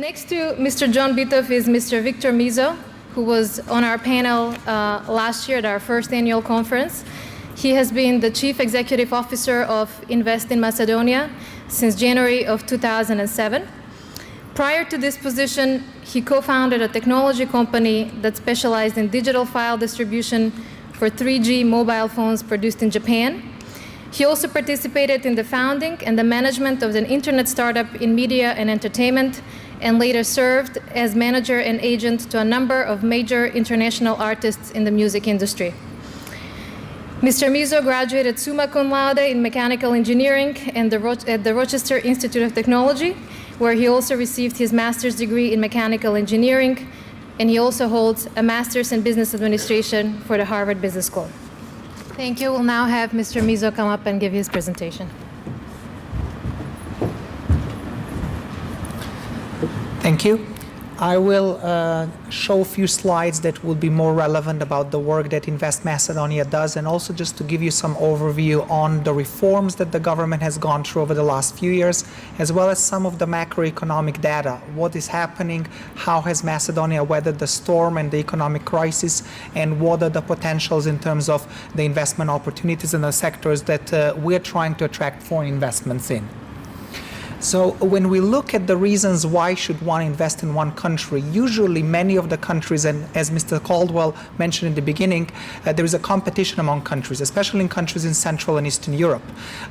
Next to Mr. John Bitov is Mr. Viktor Mizo, who was on our panel last year at our first annual conference. He has been the Chief Executive Officer of InvestMacedonia since January of 2007. Prior to this position, he co-founded a technology company that specialized in digital file distribution for 3G mobile phones produced in Japan. He also participated in the founding and the management of an internet startup in media and entertainment, and later served as manager and agent to a number of major international artists in the music industry. Mr. Mizo graduated summa cum laude in mechanical engineering at the Rochester Institute of Technology, where he also received his master's degree in mechanical engineering, and he also holds a master's in business administration for the Harvard Business School. Thank you. We'll now have Mr. Mizo come up and give his presentation. Thank you. I will show a few slides that will be more relevant about the work that Invest Macedonia does, and also just to give you some overview on the reforms that the government has gone through over the last few years, as well as some of the macroeconomic data. What is happening, how has Macedonia weathered the storm and the economic crisis, and what are the potentials in terms of the investment opportunities in the sectors that we're trying to attract foreign investments in. So when we look at the reasons why should one invest in one country, usually many of the countries, and as Mr. Caldwell mentioned in the beginning, there is a competition among countries, especially in countries in Central and Eastern Europe.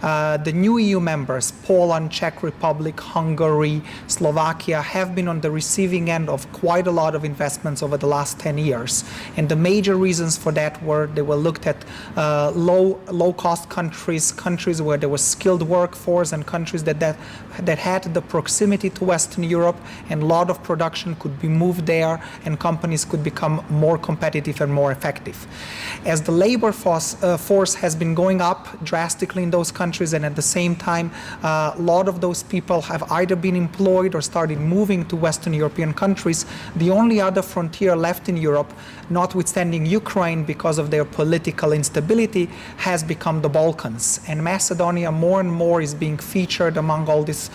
The new EU members, Poland, Czech Republic, Hungary, Slovakia, have been on the receiving end of quite a lot of investments over the last 10 years. And the major reasons for that were they were looked at low-cost countries, countries where there was skilled workforce, and countries that had the proximity to Western Europe, and a lot of production could be moved there, and companies could become more competitive and more effective. As the labor force has been going up drastically in those countries, and at the same time, a lot of those people have either been employed or started moving to Western European countries, the only other frontier left in Europe, notwithstanding Ukraine because of their political instability, has become the Balkans. And Macedonia more and more is being featured among all these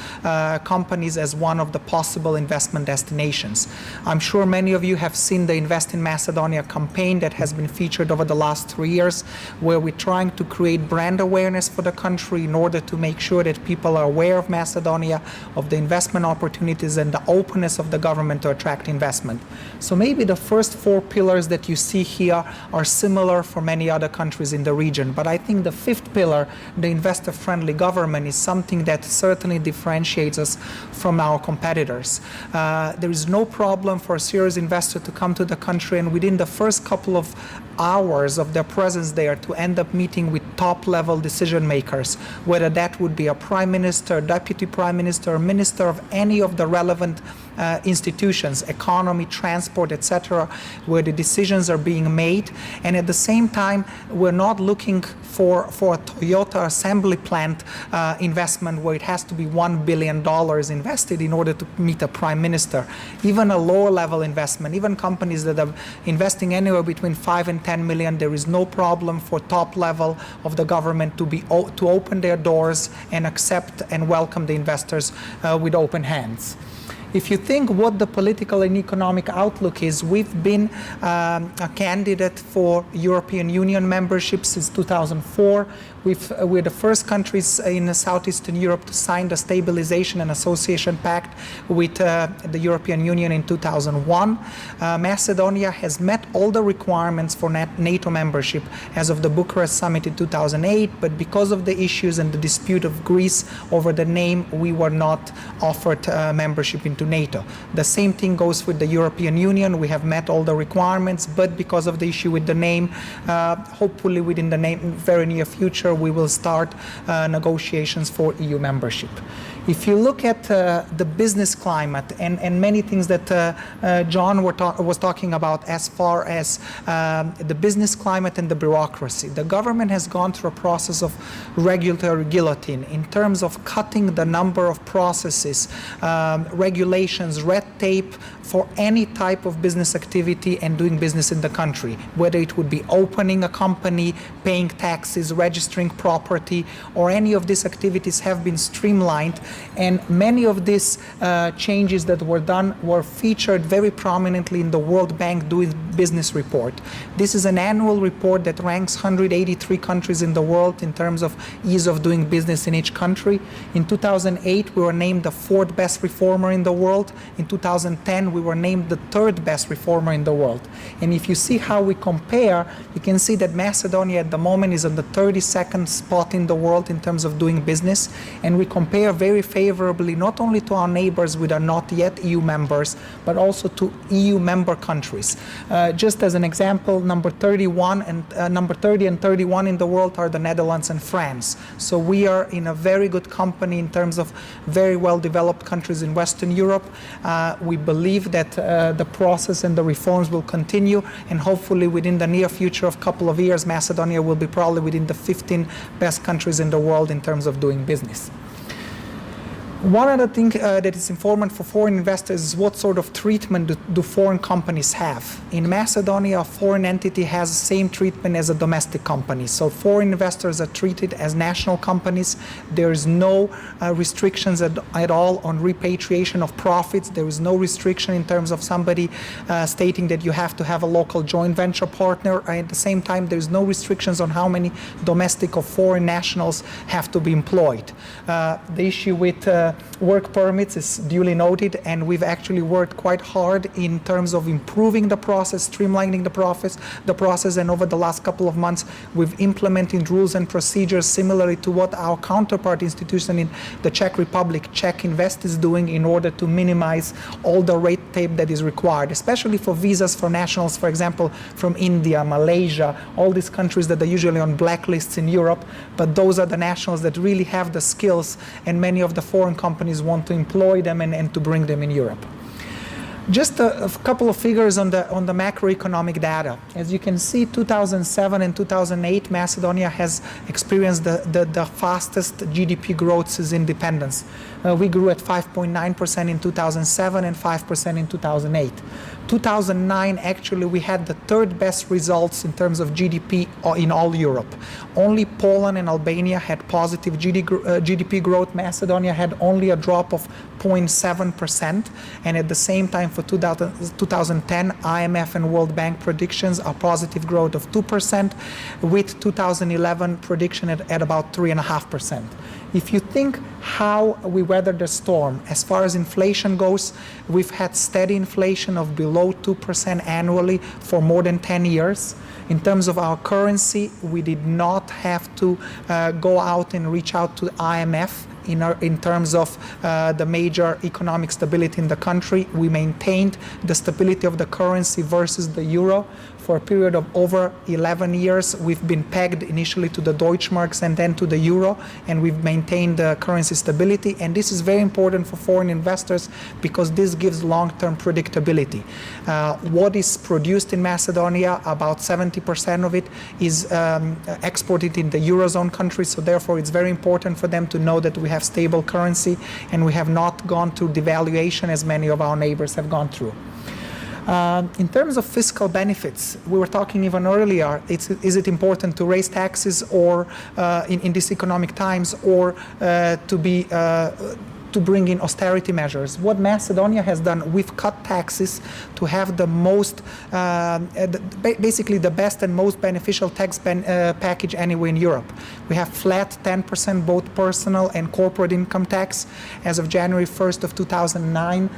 companies as one of the possible investment destinations. I'm sure many of you have seen the Invest in Macedonia campaign that has been featured over the last 3 years, where we're trying to create brand awareness for the country in order to make sure that people are aware of Macedonia, of the investment opportunities, and the openness of the government to attract investment. So maybe the first 4 pillars that you see here are similar for many other countries in the region, but I think the 5th pillar, the investor-friendly government, is something that certainly differentiates us from our competitors. There is no problem for a serious investor to come to the country and within the first couple of hours of their presence there to end up meeting with top-level decision makers, whether that would be a prime minister, deputy prime minister, minister of any of the relevant institutions, economy, transport, etc., where the decisions are being made. And at the same time, we're not looking for a Toyota assembly plant investment where it has to be $1 billion invested in order to meet a prime minister. Even a lower level investment, even companies that are investing anywhere between 5 and 10 million, there is no problem for top level of the government to open their doors and accept and welcome the investors with open hands. If you think what the political and economic outlook is, we've been a candidate for European Union membership since 2004. We're the first countries in Southeastern Europe to sign the Stabilization and Association Pact with the European Union in 2001. Macedonia has met all the requirements for NATO membership as of the Bucharest Summit in 2008, but because of the issues and the dispute of Greece over the name, we were not offered membership into NATO. The same thing goes with the European Union. We have met all the requirements, but because of the issue with the name, hopefully within the very near future, we will start negotiations for EU membership. If you look at the business climate and many things that John was talking about as far as the business climate and the bureaucracy, the government has gone through a process of regulatory guillotine in terms of cutting the number of processes, regulations, red tape for any type of business activity and doing business in the country, whether it would be opening a company, paying taxes, registering property, or any of these activities have been streamlined And many of these changes that were done were featured very prominently in the World Bank Doing Business report. This is an annual report that ranks 183 countries in the world in terms of ease of doing business in each country. In 2008, we were named the 4th best reformer in the world. In 2010, we were named the 3rd best reformer in the world. And if you see how we compare, you can see that Macedonia at the moment is on the 32nd spot in the world in terms of doing business. And we compare very favorably not only to our neighbors which are not yet EU members, but also to EU member countries. Just as an example, number 31 and number 30 and 31 in the world are the Netherlands and France. So we are in a very good company in terms of very well developed countries in Western Europe. We believe that the process and the reforms will continue, and hopefully within the near future of a couple of years, Macedonia will be probably within the 15 best countries in the world in terms of doing business. One other thing that is important for foreign investors is what sort of treatment do foreign companies have. In Macedonia, a foreign entity has the same treatment as a domestic company. So foreign investors are treated as national companies. There is no restrictions at all on repatriation of profits. There is no restriction in terms of somebody stating that you have to have a local joint venture partner. At the same time, there is no restrictions on how many domestic or foreign nationals have to be employed. The issue with work permits is duly noted, and we've actually worked quite hard in terms of improving the process, streamlining the process, and over the last couple of months we've implemented rules and procedures similarly to what our counterpart institution in the Czech Republic, Czech Invest, is doing in order to minimize all the red tape that is required, especially for visas for nationals, for example, from India, Malaysia, all these countries that are usually on blacklists in Europe, but those are the nationals that really have the skills, and many of the foreign companies want to employ them and to bring them in Europe. Just a couple of figures on the macroeconomic data. As you can see, 2007 and 2008, Macedonia has experienced the fastest GDP growth since independence. We grew at 5.9% in 2007 and 5% in 2008. 2009, actually, we had the 3rd best results in terms of GDP in all Europe. Only Poland and Albania had positive GDP growth. Macedonia had only a drop of 0.7%, and at the same time for 2010, IMF and World Bank predictions are positive growth of 2%, with 2011 prediction at about 3.5%. If you think how we weathered the storm, as far as inflation goes, we've had steady inflation of below 2% annually for more than 10 years. In terms of our currency, we did not have to go out and reach out to IMF in terms of the major economic stability in the country. We maintained the stability of the currency versus the euro. For a period of over 11 years, we've been pegged initially to the Deutschmarks and then to the euro, and we've maintained the currency stability. And this is very important for foreign investors because this gives long-term predictability. What is produced in Macedonia, about 70% of it is exported in the Eurozone countries, so therefore it's very important for them to know that we have stable currency and we have not gone through devaluation as many of our neighbors have gone through. In terms of fiscal benefits, we were talking even earlier, is it important to raise taxes or in these economic times, or to bring in austerity measures? What Macedonia has done, we've cut taxes to have the most, basically the best and most beneficial tax package anywhere in Europe. We have flat 10% both personal and corporate income tax. As of January 1st of 2009,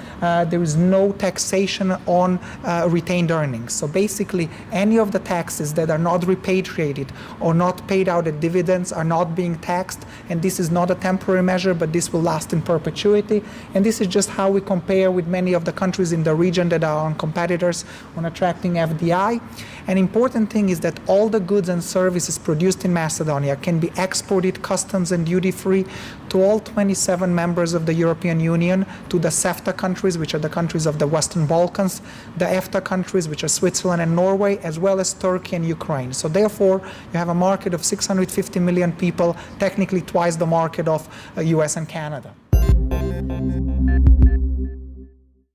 there is no taxation on retained earnings. So basically, any of the taxes that are not repatriated or not paid out as dividends are not being taxed, and this is not a temporary measure, but this will last in perpetuity. And this is just how we compare with many of the countries in the region that are on competitors on attracting FDI. An important thing is that all the goods and services produced in Macedonia can be exported customs and duty-free to all 27 members of the European Union, to the CEFTA countries, which are the countries of the Western Balkans, the EFTA countries, which are Switzerland and Norway, as well as Turkey and Ukraine. So therefore, you have a market of 650 million people, technically twice the market of US and Canada.